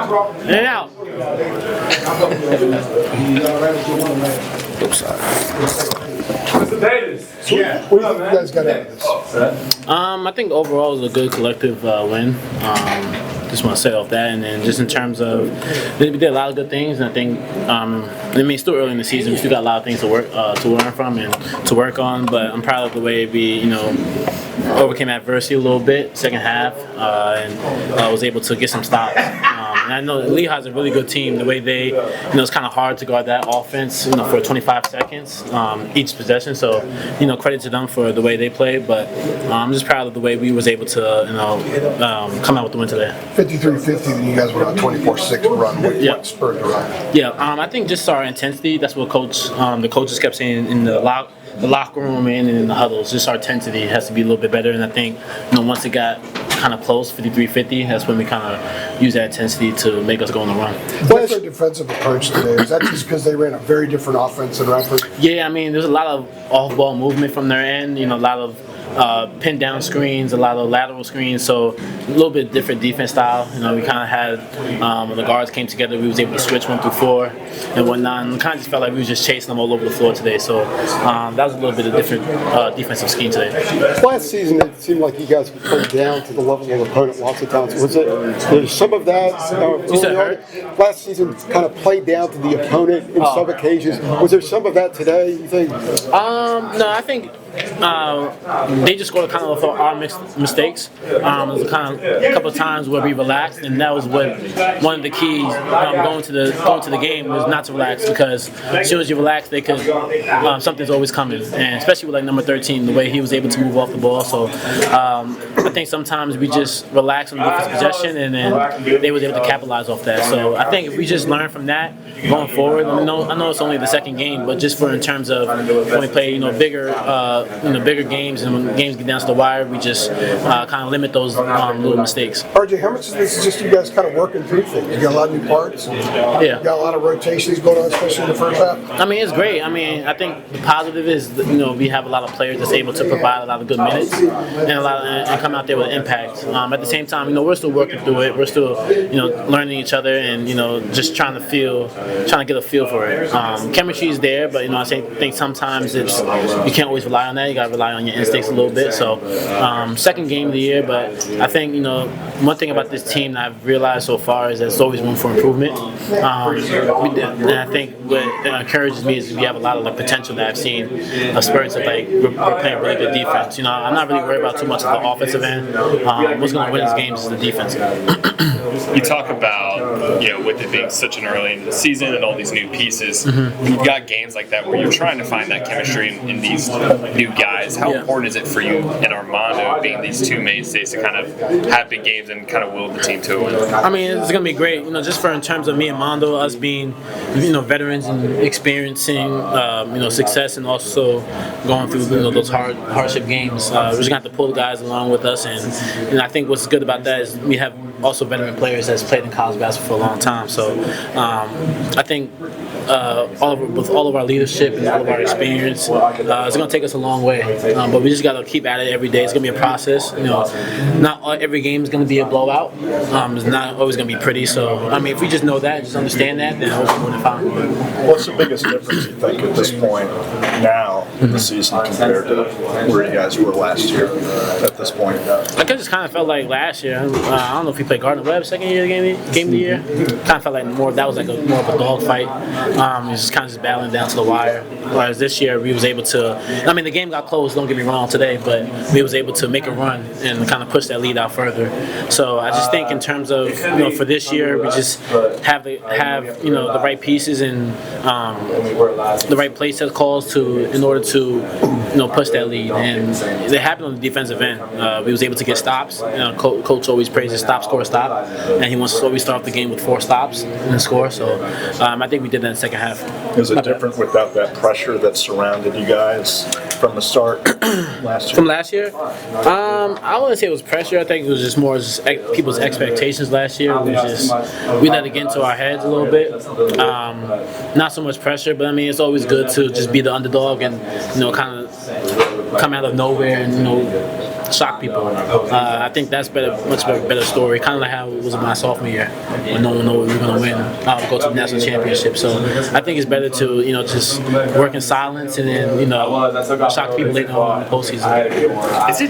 In and out. Oops, sorry. Mr. Davis. Yeah. What do you think you guys got out of this? I think overall it was a good collective win. Just want to say off that, and then just in terms of we did a lot of good things, and I think it's still early in the season. We still got a lot of things to learn from and to work on. But I'm proud of the way we overcame adversity a little bit second half, and was able to get some stops. And I know Lehigh's a really good team. The way they, it's kind of hard to guard that offense, for 25 seconds each possession. So, credit to them for the way they played. But I'm just proud of the way we was able to, come out with the win today. 53-50, then you guys went on a 24-6 run. What spurred the run? Yeah, I think just our intensity. That's what the coaches kept saying in the locker room and in the huddles. Just our intensity has to be a little bit better. And I think, once it got kind of close, 53-50, that's when we kind of used that intensity to make us go on the run. What's their defensive approach today? Is that just because they ran a very different offense and effort? Yeah, there's a lot of off-ball movement from their end. A lot of pin down screens, a lot of lateral screens, so a little bit different defense style. We kind of had when the guards came together, we was able to switch 1 through 4 and whatnot. And kind of just felt like we was just chasing them all over the floor today. So that was a little bit of different defensive scheme today. Last season, it seemed like you guys played down to the level of the opponent lots of times. Was there's some of that? You said hurt? Last season, kind of played down to the opponent in some occasions. Was there some of that today? You think? No, I think. They just scored kind of our mistakes. There was a couple of times where we relaxed, and that was one of the keys going to the game was not to relax, because as soon as you relax, they could something's always coming, and especially with like number 13, the way he was able to move off the ball. So I think sometimes we just relax on the defensive possession, and then they was able to capitalize off that. So I think if we just learn from that going forward, I know it's only the second game, but just in terms of when we play bigger games, and when games get down to the wire, we just kind of limit those little mistakes. RJ, how much of this is just you guys kind of working through things? You got a lot of new parts, and you got a lot of rotations going on, especially in the first half? It's great. I think the positive is we have a lot of players that's able to provide a lot of good minutes and come out there with impact. At the same time, we're still working through it. We're still learning each other, and just trying to get a feel for it. Chemistry is there, but I think sometimes you can't always rely on that. You got to rely on your instincts a little bit. So second game of the year, but I think one thing about this team that I've realized so far is there's always room for improvement. And I think what encourages me is we have a lot of the potential that I've seen spurts of we're playing really good defense. I'm not really worried about too much of the offensive end. What's going to win these games is the defense. You talk about with it being such an early in the season and all these new pieces, you've got games like that where you're trying to find that chemistry in these new guys. How important is it for you and Armando being these two mainstays to kind of have big games and kind of will the team to win? It's going to be great. Just in terms of me and Armando, us being veterans and experiencing success, and also going through those hardship games. We're just going to have to pull the guys along with us, and I think what's good about that is we have also veteran players that's played in college basketball for a long time. So I think with all of our leadership and all of our experience, it's going to take us a long way. But we just got to keep at it every day. It's going to be a process. Not every game is going to be a blowout. It's not always going to be pretty. So if we just know that, just understand that, then hopefully we're fine. What's the biggest difference you think at this point now in the season compared to where you guys were last year at this point? I just kind of felt like last year. I don't know if we played Gardner-Webb second year game of the year. Kind of felt like that was like more of a dogfight. It was just kind of just battling down to the wire. Whereas this year we was able to. The game got close. Don't get me wrong today, but we was able to make a run and kind of push that lead out further. So I just think in terms of for this year, we just have the right pieces and the right play set calls in order to push that lead. And it happened on the defensive end. We was able to get stops. Coach always praises stop, score, stop, and he wants to always start off the game with 4 stops and score. So I think we did that in the second half. Is it different without that pressure that surrounded you guys from the start last year? From last year? I wouldn't say it was pressure. I think it was just more people's expectations last year. We let it get into our heads a little bit. Not so much pressure, but it's always good to just be the underdog and kind of come out of nowhere and shock people. I think that's much better story. Kind of like how it was in my sophomore year when no one knew we were going to win, go to the national championship. So I think it's better to just work in silence and then shock people later on in the postseason. Is it